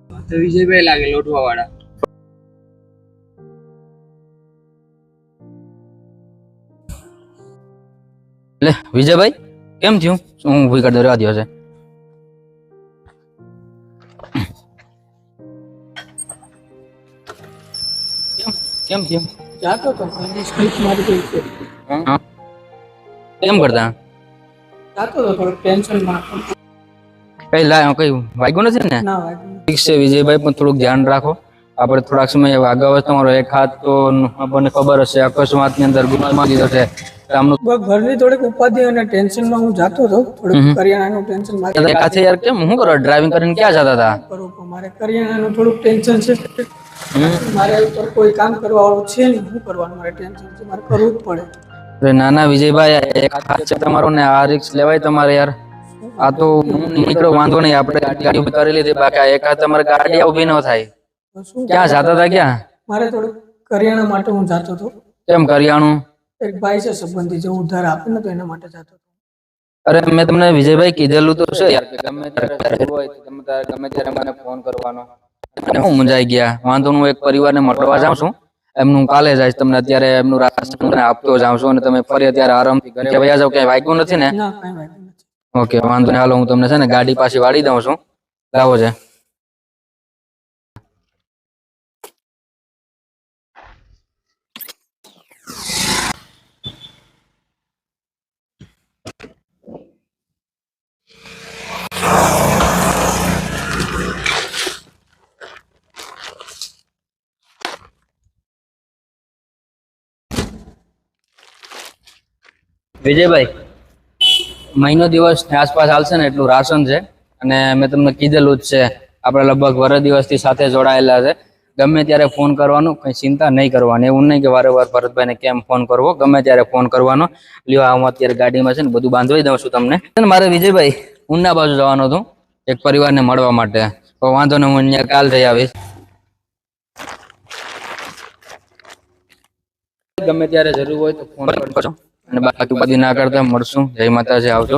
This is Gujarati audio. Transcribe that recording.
તો વિજયભાઈ લાગે લોટવા વાળા. લે વિજયભાઈ કેમ થયું? હું ઊભી કરી દઉં, રહેવા દ્યો છે. કેમ થયું? જાતો તો સ્લીપ મારી ગઈ છે. હા કેમ કરતા? જાતો તો થોડું ટેન્શનમાં. કઈ વાગ્યું નથી ને? ના વાગ્યું. ઠીક છે વિજયભાઈ, પણ થોડુંક ધ્યાન રાખો. આપણે થોડાક સમય અગાઉ જ તમારો એક હાથ તો આપણને ખબર હશે અકસ્માતની અંદર ગુમાવી દીધો છે. આમનું ઘરની થોડીક ઉપાધિ અને ટેન્શનમાં હું જાતો હતો. થોડુંક કરિયાણાનું ટેન્શન મારે. હાથે યાર કેમ શું કરો? ડ્રાઇવિંગ કરીને ક્યાં જતા હતા? મારે કરિયાણાનું થોડુંક ટેન્શન છે. મારે ઉપર કોઈ કામ કરવા વાળું છે નહીં. શું કરવાનું? મારે ટેન્શન છે, મારે કરવું જ પડે. અરે નાના વિજયભાઈ, એક હાથ છે તમારો ને આ રિક્સ લેવાય તમારે યાર? આ તો નીકળો, વાંધો નહીં, આપણે ગાડી ઉભી કરી લીધી, બાકી આ એક હાથ તમારે ગાડી ઉભી ન થાય. ક્યાં જતા હતા? ક્યાં? મારે થોડુંક કરિયાણા માટે હું જાતો હતો. કેમ કરિયાણું? એક ભાઈ છે સંબંધી, જે ઉધાર આપે ને, તો એના માટે જાતો હતો. અરે મેં તમને વિજયભાઈ કીધેલું તો છે યાર, કે ગમે ત્યારે હોય તો ગમે ત્યારે મને ફોન કરવાનો. હું મૂંઝાઈ ગયા. વાંધો હું એક પરિવારને મળવા જાઉં છું, એમનું કાલે જાય. તમને અત્યારે એમનું રાશન આપતો જાઉં છું, અને તમે ફરી અત્યારે આરામથી ઘરે વયા જાવ. ક્યાંય વાગ્યું નથી ને? ના, કાંઈ વાગ્યું નથી. ઓકે, વાંધો નહીં. હાલો, હું તમને છે ને ગાડી પાછી વાળી દઉં છું. લાવો છે. વિજયભાઈ, મહિનો દિવસ આસપાસ હાલશે ને એટલું રાશન છે, અને મેં તમને કીધેલું જ છે, આપણે લગભગ વર્ષ દિવસથી સાથે જોડાયેલા છે. ગમે ત્યારે ફોન કરવાનો, કઈ ચિંતા નહીં કરવાની. એવું નહીં કે વારંવાર ભરતભાઈને કેમ ફોન કરવો, ગમે ત્યારે ફોન કરવાનો. લ્યો, હું અત્યારે ગાડીમાં છે ને બધું બાંધવાઈ દઉં છું તમને. મારે વિજયભાઈ ઉના બાજુ જવાનું હતું એક પરિવારને મળવા માટે. તો વાંધો ને, હું અહીંયા કાલ જઈ આવીશ. ગમે ત્યારે જરૂર હોય તો ફોન કરજો, અને બાકી બધી ના કરતા મળશું. જય માતાજી, આવજો.